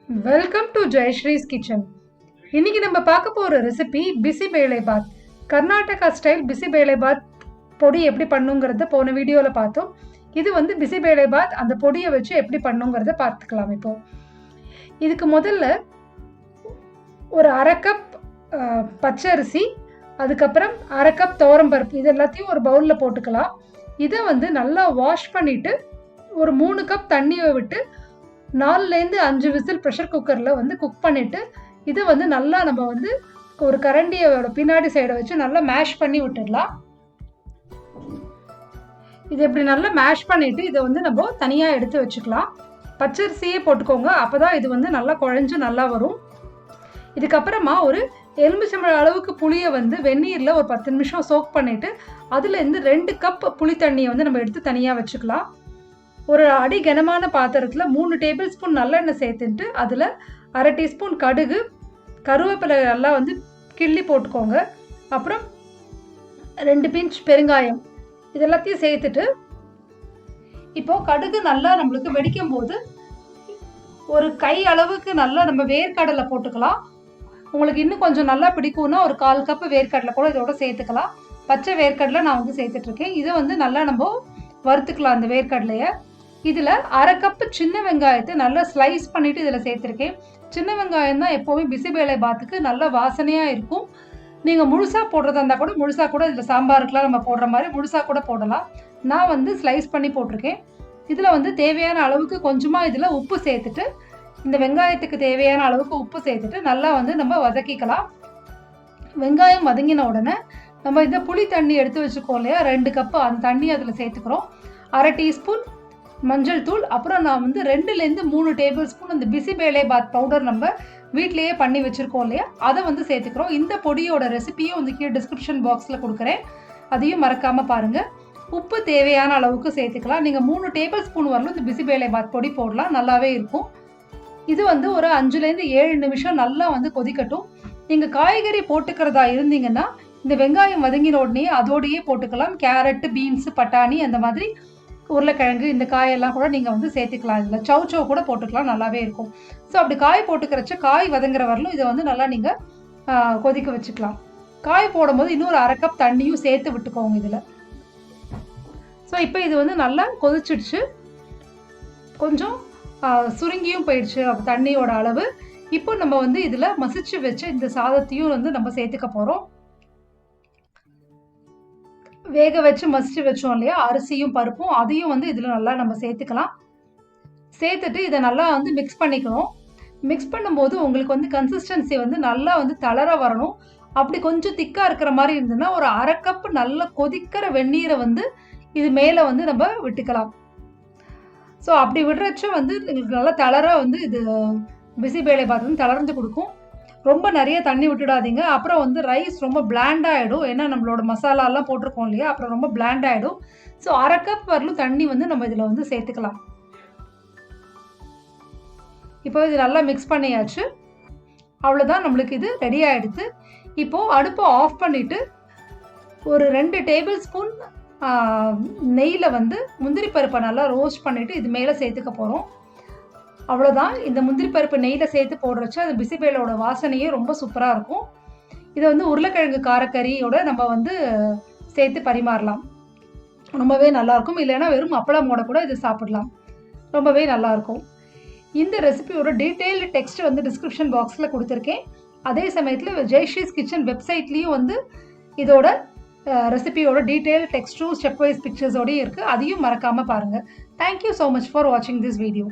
Welcome to Jayasree's kitchen. இன்னைக்கு நம்ம பார்க்க போகிற ரெசிபி பிசிபெலேபாத். கர்நாடகா ஸ்டைல் பிசிபெலேபாத் பொடி எப்படி பண்ணுங்கிறத போன வீடியோவில் பார்த்தோம். இது வந்து பிசிபெலேபாத் அந்த பொடியை வச்சு எப்படி பண்ணுங்கிறத பார்த்துக்கலாம். இப்போ இதுக்கு முதல்ல ஒரு அரை கப் பச்சரிசி, அதுக்கப்புறம் அரை கப் துவரம்பருப்பு, இது எல்லாத்தையும் ஒரு பவுலில் போட்டுக்கலாம். இதை வந்து நல்லா வாஷ் பண்ணிவிட்டு ஒரு 3 கப் தண்ணியை விட்டு 4லேருந்து 5 விசில் ப்ரெஷர் குக்கரில் வந்து குக் பண்ணிவிட்டு இதை வந்து நல்லா நம்ம வந்து ஒரு கரண்டியோட பின்னாடி சைடை வச்சு நல்லா மேஷ் பண்ணி விட்டுடலாம். இது இப்படி நல்லா மேஷ் பண்ணிவிட்டு இதை வந்து நம்ம தனியாக எடுத்து வச்சுக்கலாம். பச்சரிசியே போட்டுக்கோங்க, அப்போ தான் இது வந்து நல்லா குழஞ்சு நல்லா வரும். இதுக்கப்புறமா ஒரு எலுமிச்சம்பழம் அளவுக்கு புளியை வந்து வெந்நீரில் ஒரு 10 நிமிஷம் சோக் பண்ணிவிட்டு அதுலேருந்து 2 கப் புளி தண்ணியை வந்து நம்ம எடுத்து தனியாக வச்சுக்கலாம். ஒரு அடி கனமான பாத்திரத்தில் 3 டேபிள் ஸ்பூன் நல்லெண்ணெய் சேர்த்துட்டு அதில் அரை டீஸ்பூன் கடுகு, கருவேப்பிலை எல்லாம் வந்து கிள்ளி போட்டுக்கோங்க. அப்புறம் 2 பிஞ்ச் பெருங்காயம், இது எல்லாத்தையும் சேர்த்துட்டு இப்போது கடுகு நல்லா நம்மளுக்கு வெடிக்கும் போது ஒரு கை அளவுக்கு நல்லா நம்ம வேர்க்கடலை போட்டுக்கலாம். உங்களுக்கு இன்னும் கொஞ்சம் நல்லா பிடிக்கும்னா ஒரு 1/4 கப்பு வேர்க்கடலை கூட இதோட சேர்த்துக்கலாம். பச்சை வேர்க்கடலை நான் வந்து சேர்த்துட்ருக்கேன். இதை வந்து நல்லா நம்ம வறுத்துக்கலாம் அந்த வேர்க்கடலையை. இதில் அரை கப்பு சின்ன வெங்காயத்தை நல்லா ஸ்லைஸ் பண்ணிவிட்டு இதில் சேர்த்துருக்கேன். சின்ன வெங்காயம் தான் எப்போவுமே பிசிபெலேபாத்துக்கு நல்ல வாசனையாக இருக்கும். நீங்கள் முழுசாக போடுறதா இருந்தால் கூட முழுசாக கூட இதில் சாம்பாருக்குலாம் நம்ம போடுற மாதிரி முழுசாக கூட போடலாம். நான் வந்து ஸ்லைஸ் பண்ணி போட்டிருக்கேன். இதில் வந்து தேவையான அளவுக்கு கொஞ்சமாக இதில் உப்பு சேர்த்துட்டு, இந்த வெங்காயத்துக்கு தேவையான அளவுக்கு உப்பு சேர்த்துட்டு நல்லா வந்து நம்ம வதக்கிக்கலாம். வெங்காயம் வதங்கின உடனே நம்ம இந்த புளி தண்ணி எடுத்து வச்சுக்கோம் இல்லையா, 2 கப்பு அந்த தண்ணி அதில் சேர்த்துக்கிறோம். அரை டீஸ்பூன் மஞ்சள் தூள், அப்புறம் நான் வந்து 2லேருந்து 3 டேபிள் ஸ்பூன் அந்த பிசிபெலேபாத் பவுடர் நம்ம வீட்டிலேயே பண்ணி வச்சுருக்கோம் இல்லையா, அதை வந்து சேர்த்துக்கிறோம். இந்த பொடியோட ரெசிபியும் வந்து கீழே டிஸ்கிரிப்ஷன் பாக்ஸில் கொடுக்குறேன், அதையும் மறக்காமல் பாருங்கள். உப்பு தேவையான அளவுக்கு சேர்த்துக்கலாம். நீங்கள் 3 டேபிள் ஸ்பூன் வரலும் இந்த பிசிபெலேபாத் பொடி போடலாம், நல்லாவே இருக்கும். இது வந்து ஒரு 5லேருந்து 7 நிமிஷம் நல்லா வந்து கொதிக்கட்டும். நீங்கள் காய்கறி போட்டுக்கிறதா இருந்தீங்கன்னா இந்த வெங்காயம் வதங்கின உடனே அதோடையே போட்டுக்கலாம். கேரட்டு, பீன்ஸு, பட்டாணி, அந்த மாதிரி உருளைக்கிழங்கு, இந்த காயெல்லாம் கூட நீங்கள் வந்து சேர்த்துக்கலாம். இதில் சௌச்சோ கூட போட்டுக்கலாம், நல்லாவே இருக்கும். ஸோ அப்படி காய் போட்டுக்கிறச்ச காய் வதங்குற வரலும் இதை வந்து நல்லா நீங்கள் கொதிக்க வச்சுக்கலாம். காய் போடும்போது இன்னொரு அரை கப் தண்ணியும் சேர்த்து விட்டுக்கோங்க இதில். ஸோ இப்போ இது வந்து நல்லா கொதிச்சிடுச்சு, கொஞ்சம் சுருங்கியும் போயிடுச்சு தண்ணியோட அளவு. இப்போ நம்ம வந்து இதில் மசிச்சு வச்சு இந்த சாதத்தையும் வந்து நம்ம சேர்த்துக்க போகிறோம். வேக வச்சு மசிச்சு வச்சோம் இல்லையா அரிசியும் பருப்பும், அதையும் வந்து இதில் நல்லா நம்ம சேர்த்துக்கலாம். சேர்த்துட்டு இதை நல்லா வந்து மிக்ஸ் பண்ணிக்கணும். மிக்ஸ் பண்ணும்போது உங்களுக்கு வந்து கன்சிஸ்டன்சி வந்து நல்லா வந்து தளர வரணும். அப்படி கொஞ்சம் திக்காக இருக்கிற மாதிரி இருந்ததுன்னா ஒரு அரை கப்பு நல்லா கொதிக்கிற வெந்நீரை வந்து இது மேலே வந்து நம்ம விட்டுக்கலாம். ஸோ அப்படி விடுறச்ச வந்து எங்களுக்கு நல்லா தளர வந்து இது பிசிபெலேபாத் வந்து தளர்ந்து கொடுக்கும். ரொம்ப நிறைய தண்ணி விட்டுடாதீங்க, அப்புறம் வந்து ரைஸ் ரொம்ப பிளாண்ட் ஆகிடும். ஏன்னா நம்மளோட மசாலாலாம் போட்டிருக்கோம் இல்லையா, அப்புறம் ரொம்ப பிளாண்ட் ஆகிடும். ஸோ அரை கப் வரலும் தண்ணி வந்து நம்ம இதில் வந்து சேர்த்துக்கலாம். இப்போ இது நல்லா மிக்ஸ் பண்ணியாச்சு, அவ்வளோதான், நம்மளுக்கு இது ரெடி ஆகிடுது. இப்போது அடுப்பை ஆஃப் பண்ணிவிட்டு ஒரு 2 டேபிள் ஸ்பூன் நெய்யில் வந்து முந்திரி பருப்பை நல்லா ரோஸ்ட் பண்ணிவிட்டு இது மேலே சேர்த்துக்க போகிறோம். அவ்வளோதான். இந்த முந்திரி பருப்பு நெய்யில் சேர்த்து போடுறச்சு அது பிசிபெலோட வாசனையே ரொம்ப சூப்பராக இருக்கும். இதை வந்து உருளைக்கிழங்கு காரக்கறியோட நம்ம வந்து சேர்த்து பரிமாறலாம், ரொம்பவே நல்லாயிருக்கும். இல்லைன்னா வெறும் அப்பளமோட கூட இது சாப்பிடலாம், ரொம்பவே நல்லாயிருக்கும். இந்த ரெசிபியோட டீட்டெயில்டு டெக்ஸ்ட் வந்து டிஸ்கிரிப்ஷன் பாக்ஸில் கொடுத்துருக்கேன். அதே சமயத்தில் ஜெயஸ்ரீஸ் கிச்சன் வெப்சைட்லேயும் வந்து இதோட ரெசிபியோட டீட்டெயில் டெக்ஸ்ட்டும் ஸ்டெப் வைஸ் பிக்சர்ஸோடையும் இருக்குது, அதையும் மறக்காமல் பாருங்கள். தேங்க்யூ ஸோ மச் ஃபார் வாட்சிங் திஸ் வீடியோ.